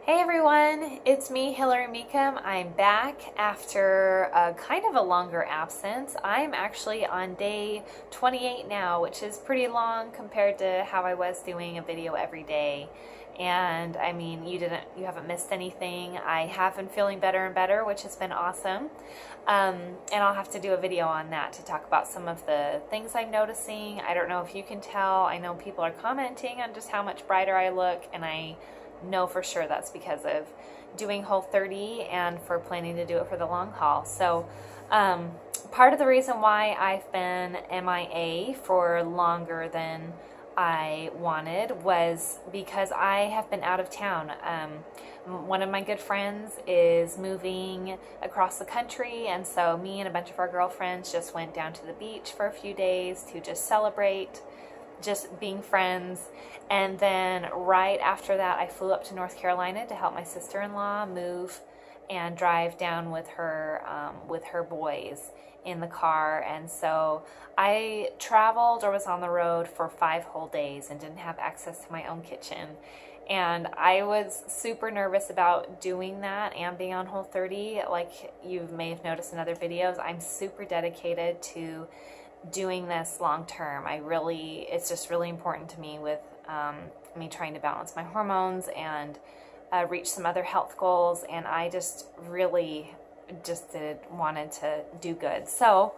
Hey everyone, it's me, Hillary Meekum. I'm back after a kind of a longer absence. I'm actually on day 28 now, which is pretty long compared to how I was doing a video every day. And I mean, you haven't missed anything. I have been feeling better and better, which has been awesome. And I'll have to do a video on that to talk about some of the things I'm noticing. I don't know if you can tell. I know people are commenting on just how much brighter I look, and I know for sure that's because of doing Whole30 and for planning to do it for the long haul. So part of the reason why I've been MIA for longer than I wanted was because I have been out of town. One of my good friends is moving across the country, and so me and a bunch of our girlfriends just went down to the beach for a few days to just celebrate just being friends. And then right after that, I flew up to North Carolina to help my sister-in-law move and drive down with her boys in the car. And so I traveled or was on the road for 5 whole days and didn't have access to my own kitchen. And I was super nervous about doing that and being on Whole30. Like you may have noticed in other videos, I'm super dedicated to doing this long term. It's just really important to me with me trying to balance my hormones and reach some other health goals, and I just really wanted to do good. So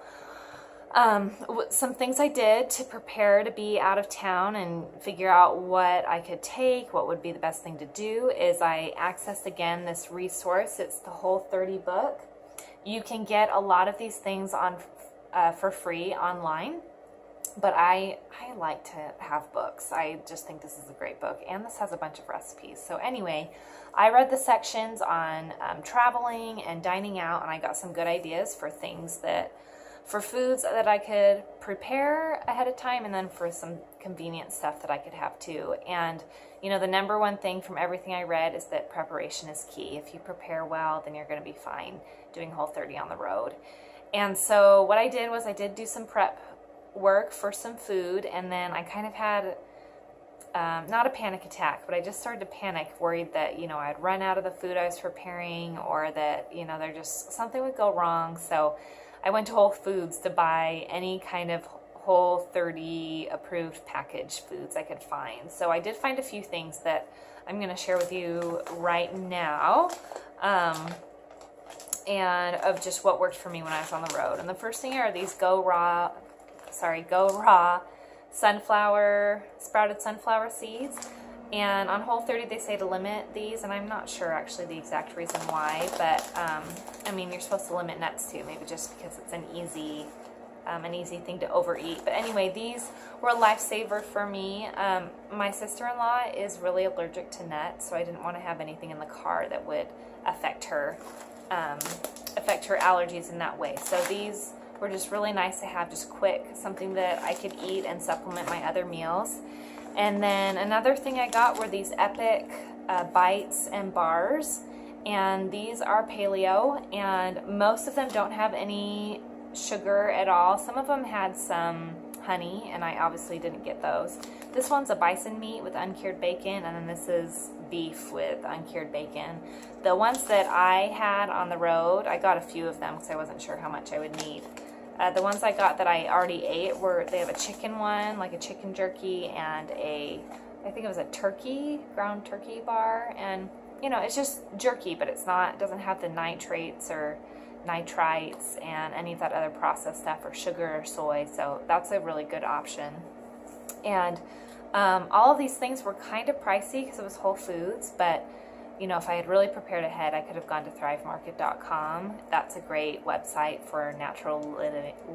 some things I did to prepare to be out of town and figure out what I could take, what would be the best thing to do, is I accessed again this resource. It's the Whole30 book. You can get a lot of these things for free online, but I like to have books. I just think this is a great book, and this has a bunch of recipes. So anyway, I read the sections on traveling and dining out, and I got some good ideas for foods that I could prepare ahead of time, and then for some convenient stuff that I could have too. And you know, the number one thing from everything I read is that preparation is key. If you prepare well, then you're going to be fine doing Whole30 on the road. And so what I did was I did do some prep work for some food, and then I kind of had not a panic attack, but I just started to panic, worried that, you know, I'd run out of the food I was preparing, or that, you know, something would go wrong. So I went to Whole Foods to buy any kind of Whole30 approved packaged foods I could find. So I did find a few things that I'm going to share with you right now. And of just what worked for me when I was on the road. And the first thing are these Go Raw sprouted sunflower seeds. And on Whole30 they say to limit these, and I'm not sure actually the exact reason why, but I mean, you're supposed to limit nuts too, maybe just because it's an easy thing to overeat. But anyway, these were a lifesaver for me. My sister-in-law is really allergic to nuts, so I didn't want to have anything in the car that would affect her allergies in that way. So these were just really nice to have, just quick, something that I could eat and supplement my other meals. And then another thing I got were these Epic bites and bars, and these are paleo, and most of them don't have any sugar at all. Some of them had some honey, and I obviously didn't get those. This one's a bison meat with uncured bacon, and then this is beef with uncured bacon. The ones that I had on the road, I got a few of them because I wasn't sure how much I would need. The ones I got that I already ate they have a chicken one, like a chicken jerky, and I think it was a ground turkey bar. And you know, it's just jerky, but it doesn't have the nitrates or nitrites and any of that other processed stuff, or sugar or soy. So that's a really good option. And all of these things were kind of pricey because it was Whole Foods, but you know, if I had really prepared ahead, I could have gone to thrivemarket.com. That's a great website for natural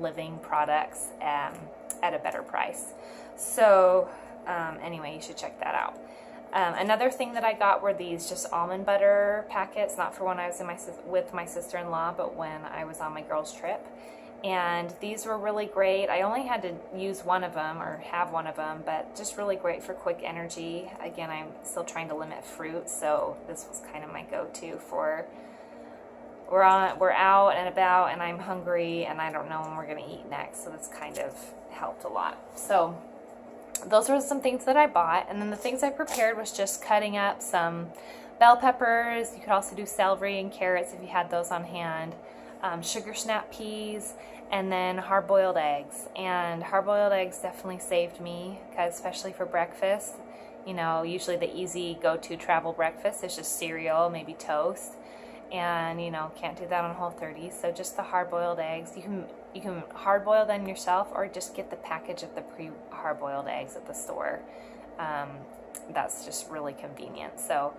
living products at a better price. So anyway, you should check that out. Another thing that I got were these just almond butter packets, not for when I was with my sister-in-law, but when I was on my girls' trip. And these were really great. I only had to use one of them, or have one of them, but just really great for quick energy. Again, I'm still trying to limit fruit, so this was kind of my go-to for we're out and about and I'm hungry and I don't know when we're gonna eat next, so this kind of helped a lot. So those were some things that I bought, and then the things I prepared was just cutting up some bell peppers. You could also do celery and carrots if you had those on hand. Sugar snap peas, and then hard-boiled eggs. And hard-boiled eggs definitely saved me, because especially for breakfast, you know, usually the easy go-to travel breakfast is just cereal, maybe toast, and you know, can't do that on Whole30. So just the hard-boiled eggs. You can hard-boil them yourself, or just get the package of the pre-hard-boiled eggs at the store. That's just really convenient. So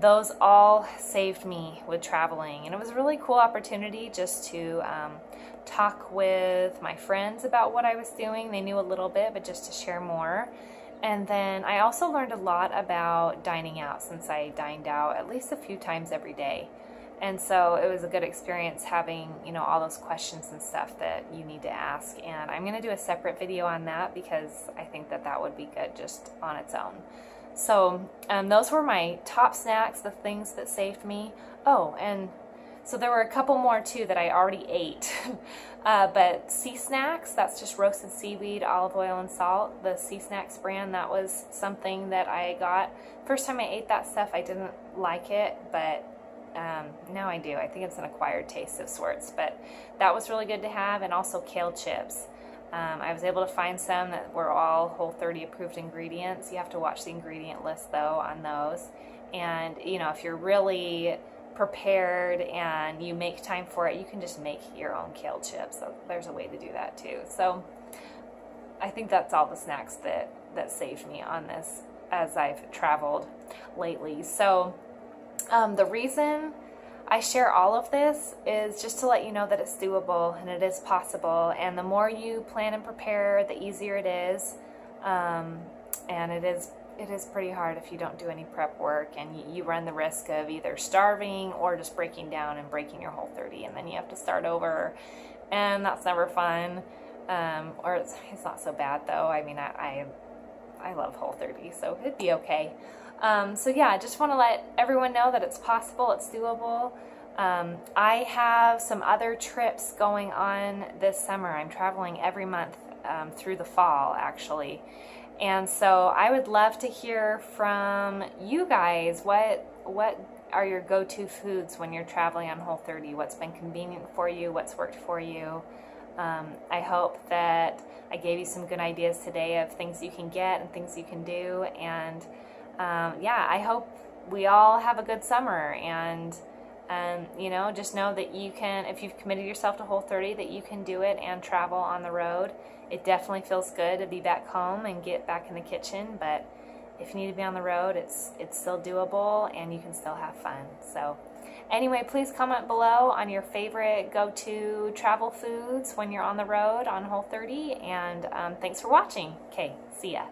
those all saved me with traveling, and it was a really cool opportunity just to talk with my friends about what I was doing. They knew a little bit, but just to share more. And then I also learned a lot about dining out, since I dined out at least a few times every day. And so it was a good experience having, you know, all those questions and stuff that you need to ask. And I'm going to do a separate video on that, because I think that that would be good just on its own. So those were my top snacks, the things that saved me. Oh, and so there were a couple more too that I already ate. But Sea Snacks, that's just roasted seaweed, olive oil, and salt. The Sea Snacks brand, that was something that I got. First time I ate that stuff, I didn't like it, but now I do. I think it's an acquired taste of sorts, but that was really good to have. And also kale chips. I was able to find some that were all Whole30 approved ingredients. You have to watch the ingredient list though on those. And you know, if you're really prepared and you make time for it, you can just make your own kale chips. So there's a way to do that too. So I think that's all the snacks that saved me on this as I've traveled lately. So the reason I share all of this is just to let you know that it's doable and it is possible. And the more you plan and prepare, the easier it is. And it is pretty hard if you don't do any prep work, and you run the risk of either starving or just breaking down and breaking your Whole30, and then you have to start over, and that's never fun. Or it's not so bad though. I mean, I love Whole30, so it'd be okay. So yeah, I just want to let everyone know that it's possible, it's doable. I have some other trips going on this summer. I'm traveling every month through the fall, actually. And so I would love to hear from you guys. What are your go-to foods when you're traveling on Whole30? What's been convenient for you? What's worked for you? I hope that I gave you some good ideas today of things you can get and things you can do. And yeah, I hope we all have a good summer. And you know, just know that you can, if you've committed yourself to Whole30, that you can do it and travel on the road. It definitely feels good to be back home and get back in the kitchen, but if you need to be on the road, it's still doable and you can still have fun. So anyway, please comment below on your favorite go-to travel foods when you're on the road on Whole30, and thanks for watching. Okay, see ya.